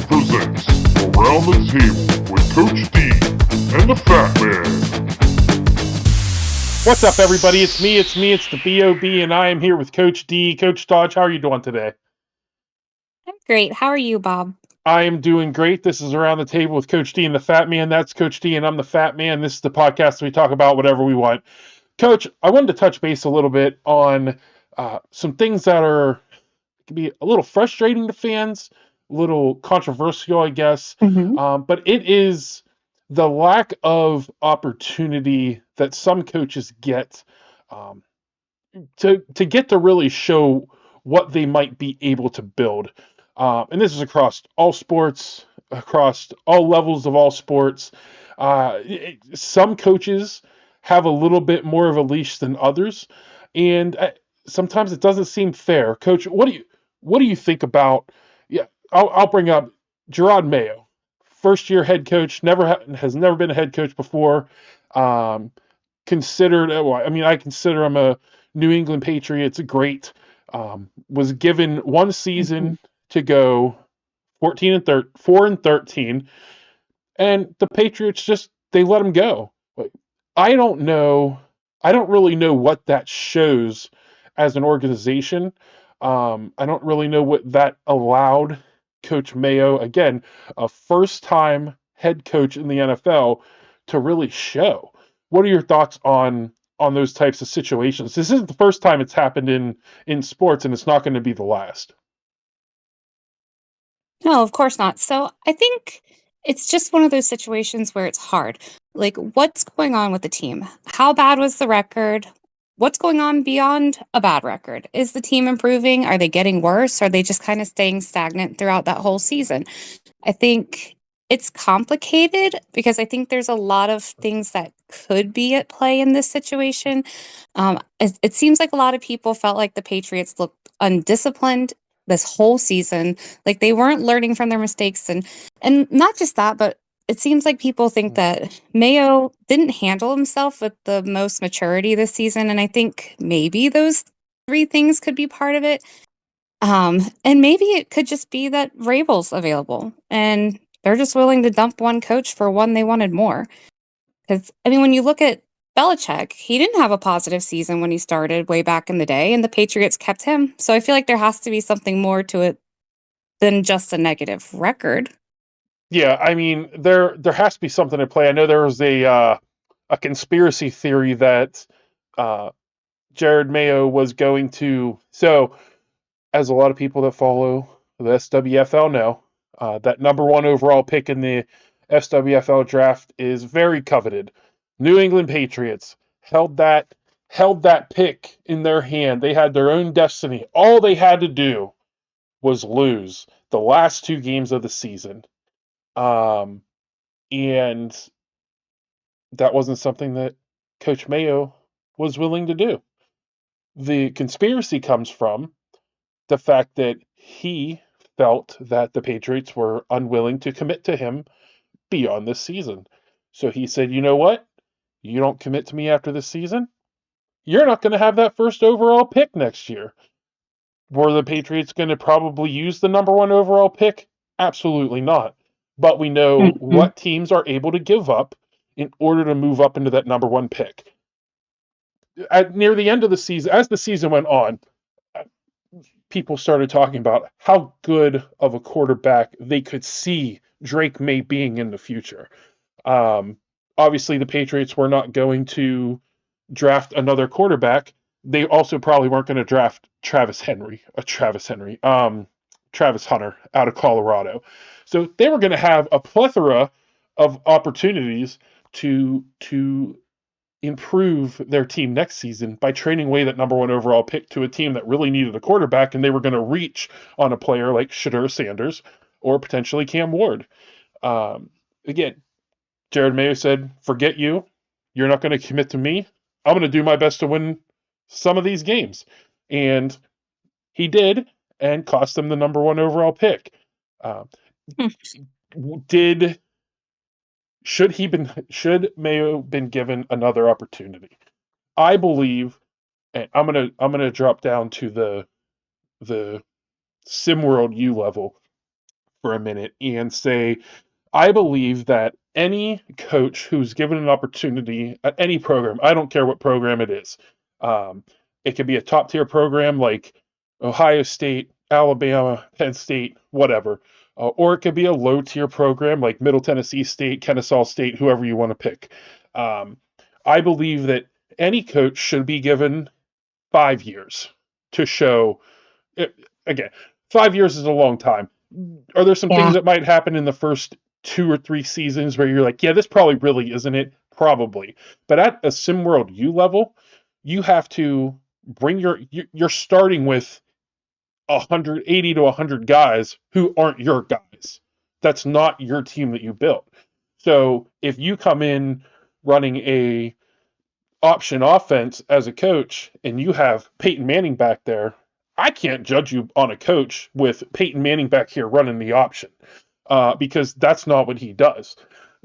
presents Around the Table with Coach D and the Fat Man. What's up, everybody? It's the B.O.B., and I am here with Coach D. Coach Dodge, how are you doing today? I'm great. How are you, Bob? I am doing great. This is Around the Table with Coach D and the Fat Man. That's Coach D, and I'm the Fat Man. This is the podcast we talk about whatever we want. Coach, I wanted to touch base a little bit on some things that can be a little frustrating to fans, a little controversial, I guess. But it is the lack of opportunity that some coaches get to get to really show what they might be able to build. And this is across all sports, across all levels of all sports. Some coaches have a little bit more of a leash than others, and sometimes it doesn't seem fair. Coach, what do you think about? Yeah, I'll bring up Gerard Mayo, first year head coach, has never been a head coach before. Considered, well, I mean, I consider him a New England Patriots great. Was given one season to go 4 and 13, and the Patriots they let him go. I don't know. I don't really know what that shows as an organization. I don't really know what that allowed Coach Mayo, again, a first-time head coach in the NFL, to really show. What are your thoughts on those types of situations? This isn't the first time it's happened in sports, and it's not going to be the last. No, of course not. So I think it's just one of those situations where it's hard. Like, what's going on with the team? How bad was the record? What's going on beyond a bad record? Is the team improving? Are they getting worse? Are they just kind of staying stagnant throughout that whole season? I think it's complicated because I think there's a lot of things that could be at play in this situation. It seems like a lot of people felt like the Patriots looked undisciplined this whole season, like they weren't learning from their mistakes, and not just that, but it seems like people think that Mayo didn't handle himself with the most maturity this season, and I think maybe those three things could be part of it. And maybe it could just be that Vrabel's available and they're just willing to dump one coach for one they wanted more. Because, I mean, when you look at Belichick, he didn't have a positive season when he started way back in the day, and the Patriots kept him. So I feel like there has to be something more to it than just a negative record. Yeah, I mean, there has to be something at play. I know there was a conspiracy theory that Jared Mayo was going to. So, as a lot of people that follow the SWFL know, that number one overall pick in the SWFL draft is very coveted. New England Patriots held that pick in their hand. They had their own destiny. All they had to do was lose the last two games of the season. And that wasn't something that Coach Mayo was willing to do. The conspiracy comes from the fact that he felt that the Patriots were unwilling to commit to him beyond this season. So he said, you know what? You don't commit to me after this season, you're not going to have that first overall pick next year. Were the Patriots going to probably use the number one overall pick? Absolutely not. But we know what teams are able to give up in order to move up into that number one pick. Near the end of the season, as the season went on, people started talking about how good of a quarterback they could see Drake May being in the future. Obviously, the Patriots were not going to draft another quarterback. They also probably weren't going to draft Travis Hunter out of Colorado. So they were going to have a plethora of opportunities to improve their team next season by trading away that number one overall pick to a team that really needed a quarterback, and they were going to reach on a player like Shedeur Sanders or potentially Cam Ward. Again, Jared Mayo said, forget you. You're not going to commit to me. I'm going to do my best to win some of these games. And he did, and cost them the number one overall pick. Should Mayo been given another opportunity? I believe, and I'm gonna drop down to the SimWorld U level for a minute and say, I believe that any coach who's given an opportunity at any program, I don't care what program it is, um, it could be a top tier program like Ohio State, Alabama, Penn State, whatever, or it could be a low tier program like Middle Tennessee State, Kennesaw State, whoever you want to pick. Um, I believe that any coach should be given 5 years to show it, again, 5 years is a long time. Are there some things Yeah. that might happen in the first 2 or 3 seasons where you're like, yeah, this probably really isn't it? Probably. But at a SimWorld U level, you have to bring you're starting with 180 to 100 guys who aren't your guys. That's not your team that you built. So if you come in running a option offense as a coach and you have Peyton Manning back there, I can't judge you on a coach with Peyton Manning back here running the option because that's not what he does.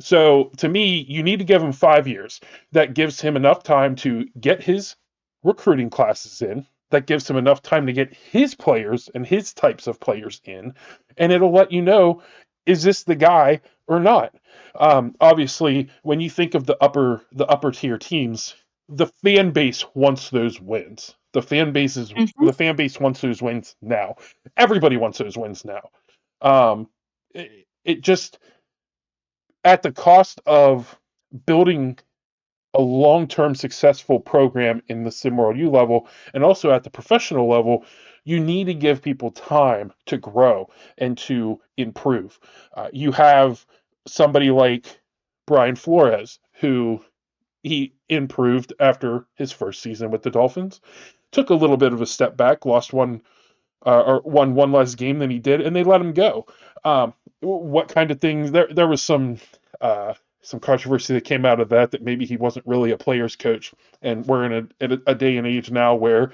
So to me, you need to give him 5 years. That gives him enough time to get his recruiting classes in. That gives him enough time to get his players and his types of players in, and it'll let you know, is this the guy or not? Obviously, when you think of the upper tier teams, the fan base wants those wins. Mhm. The fan base wants those wins now. Everybody wants those wins now. It just at the cost of building a long-term successful program in the SimWorld U level and also at the professional level, you need to give people time to grow and to improve. You have somebody like Brian Flores, who he improved after his first season with the Dolphins, took a little bit of a step back, lost or won one less game than he did, and they let him go. What kind of things? There was some controversy that came out of that maybe he wasn't really a player's coach, and we're in a day and age now where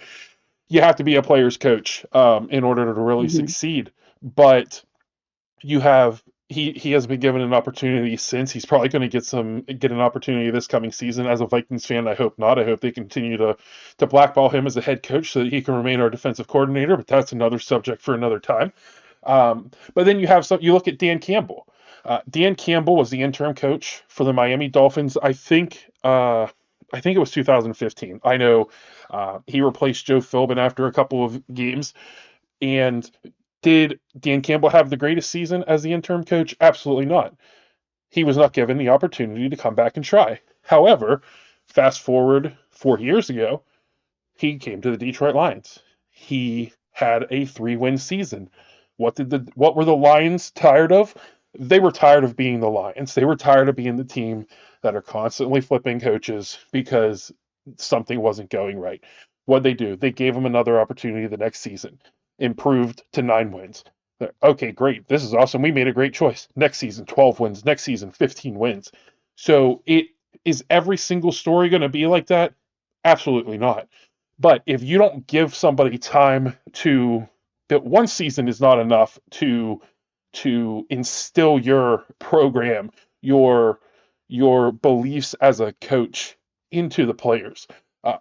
you have to be a player's coach in order to really Mhm. succeed. But you have he has been given an opportunity since. He's probably going to get an opportunity this coming season. As a Vikings fan, I hope not. I hope they continue to blackball him as a head coach so that he can remain our defensive coordinator. But that's another subject for another time. But then you look at Dan Campbell. Dan Campbell was the interim coach for the Miami Dolphins. I think it was 2015. I know he replaced Joe Philbin after a couple of games. And did Dan Campbell have the greatest season as the interim coach? Absolutely not. He was not given the opportunity to come back and try. However, fast forward 4 years ago, he came to the Detroit Lions. He had a 3-win season. What were the Lions tired of? They were tired of being the Lions. They were tired of being the team that are constantly flipping coaches because something wasn't going right. What'd they do? They gave him another opportunity the next season, improved to 9 wins. Okay, great. This is awesome. We made a great choice. Next season, 12 wins. Next season, 15 wins. So is every single story going to be like that? Absolutely not. But if you don't give somebody time that one season is not enough to instill your program, your your beliefs as a coach into the players.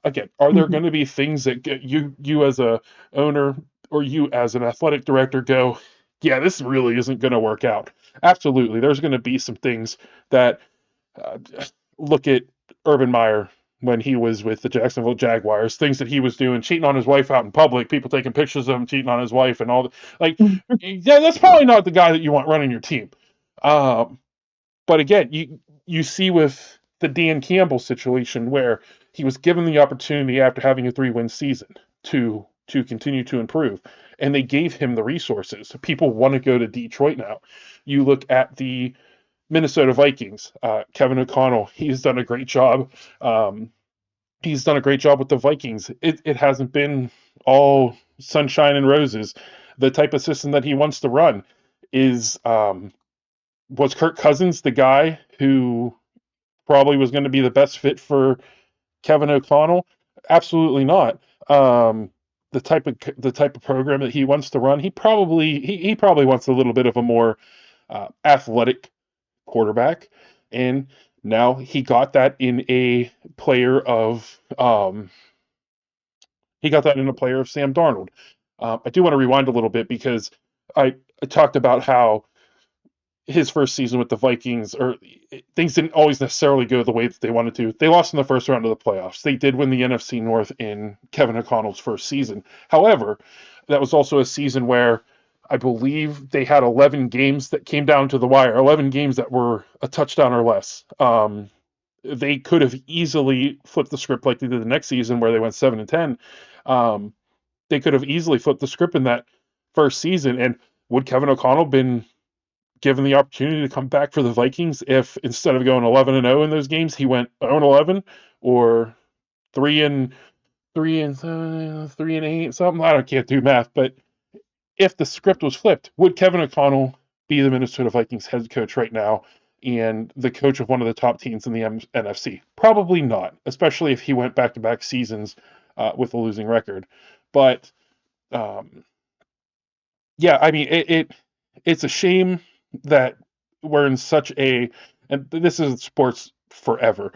Again, are there Mhm. going to be things that get you as a owner or you as an athletic director go, yeah, this really isn't going to work out? Absolutely, there's going to be some things that uh, look at Urban Meyer when he was with the Jacksonville Jaguars, things that he was doing, cheating on his wife out in public, people taking pictures of him cheating on his wife, and all that. Like, yeah, that's probably not the guy that you want running your team. Um, but again, you see with the Dan Campbell situation where he was given the opportunity after having a 3-win season to continue to improve, and they gave him the resources. People want to go to Detroit now. You look at the Minnesota Vikings. Kevin O'Connell, he's done a great job. Um, he's done a great job with the Vikings. It hasn't been all sunshine and roses. The type of system that he wants to run is was Kirk Cousins the guy who probably was going to be the best fit for Kevin O'Connell? Absolutely not. The type of program that he wants to run, he probably wants a little bit of a more athletic quarterback, and now he got that in a player of Sam Darnold. I do want to rewind a little bit because I talked about how his first season with the Vikings, or things didn't always necessarily go the way that they wanted to. They lost in the first round of the playoffs. They did win the NFC North in Kevin O'Connell's first season. However, that was also a season where I believe they had 11 games that came down to the wire, 11 games that were a touchdown or less. They could have easily flipped the script like they did the next season where they went 7-10. They could have easily flipped the script in that first season. And would Kevin O'Connell been given the opportunity to come back for the Vikings if instead of going 11-0 in those games, he went 0-11 or 3-3 and 3-8, something? I can't do math, but if the script was flipped, would Kevin O'Connell be the Minnesota Vikings head coach right now and the coach of one of the top teams in the NFC? Probably not, especially if he went back-to-back seasons with a losing record. But yeah, I mean, it's a shame that we're in such a, and this is sports forever.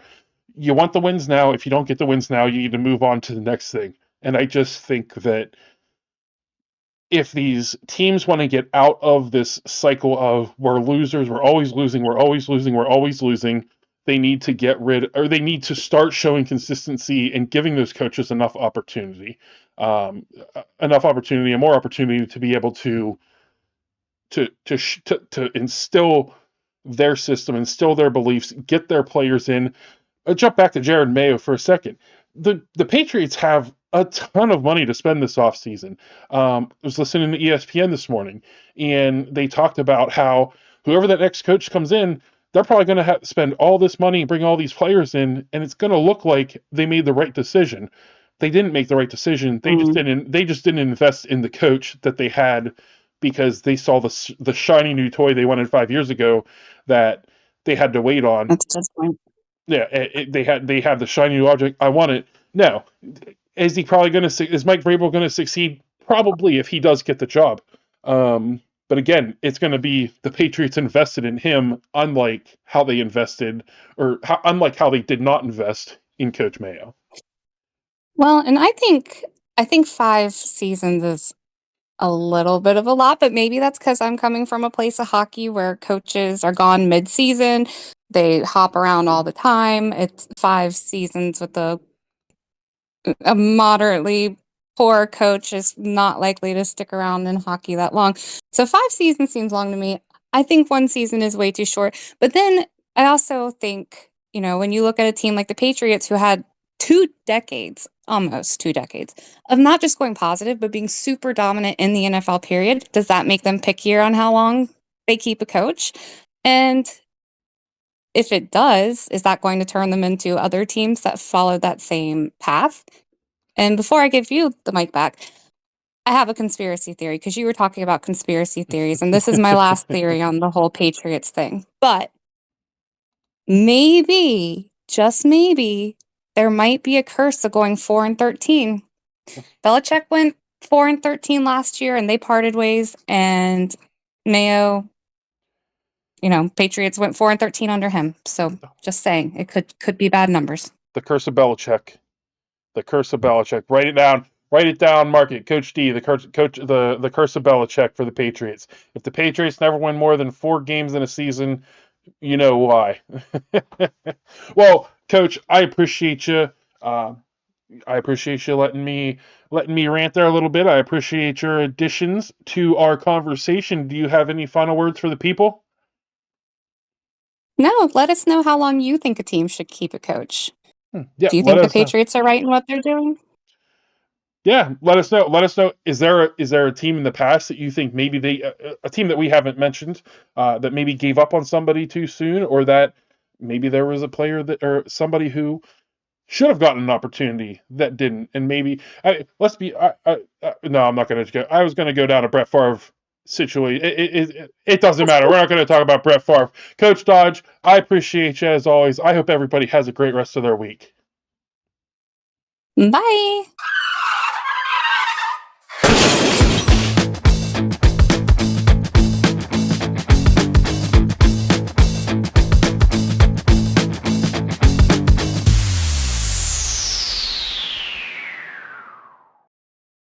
You want the wins now. If you don't get the wins now, you need to move on to the next thing. And I just think that if these teams want to get out of this cycle of we're losers, we're always losing, we're always losing, we're always losing, they need to get rid, or they need to start showing consistency and giving those coaches enough opportunity and more opportunity to be able to instill their system, instill their beliefs, get their players in. I'll jump back to Jared Mayo for a second. The Patriots have a ton of money to spend this offseason. I was listening to ESPN this morning, and they talked about how whoever that next coach comes in, they're probably going to have to spend all this money and bring all these players in, and it's going to look like they made the right decision. They didn't make the right decision. They just didn't invest in the coach that they had because they saw the shiny new toy they wanted 5 years ago that they had to wait on. That's a good point. Yeah, they have the shiny new object. I want it. No, is he probably going to? Is Mike Vrabel going to succeed? Probably, if he does get the job. But again, it's going to be the Patriots invested in him, unlike how they invested, unlike how they did not invest in Coach Mayo. Well, and I think 5 seasons is a little bit of a lot, but maybe that's because I'm coming from a place of hockey where coaches are gone mid-season. They hop around all the time. It's 5 seasons with a moderately poor coach is not likely to stick around in hockey that long. So 5 seasons seems long to me. I think 1 season is way too short. But then I also think, when you look at a team like the Patriots who had 2 decades, almost 2 decades, of not just going positive, but being super dominant in the NFL period, does that make them pickier on how long they keep a coach? And if it does, is that going to turn them into other teams that follow that same path? And before I give you the mic back, I have a conspiracy theory because you were talking about conspiracy theories, and this is my last theory on the whole Patriots thing. But maybe, just maybe, there might be a curse of going 4-13. Belichick went 4-13 last year, and they parted ways. And Mayo, Patriots went 4-13 under him. So just saying, it could be bad numbers. The curse of Belichick. The curse of Belichick. Write it down. Write it down. Mark it. Coach D. The curse of Belichick for the Patriots. If the Patriots never win more than 4 games in a season, you know why. Well, Coach, I appreciate you. I appreciate you letting me rant there a little bit. I appreciate your additions to our conversation. Do you have any final words for the people? No, let us know how long you think a team should keep a coach. Yeah, do you think the Patriots are right in what they're doing? Yeah, let us know. Let us know. Is there a team in the past that you think maybe a team that we haven't mentioned that maybe gave up on somebody too soon, or that maybe there was a player that or somebody who should have gotten an opportunity that didn't, and maybe no, I'm not going to go. I was going to go down a Brett Favre situation. It doesn't matter. We're not going to talk about Brett Favre. Coach Dodge, I appreciate you as always. I hope everybody has a great rest of their week. Bye.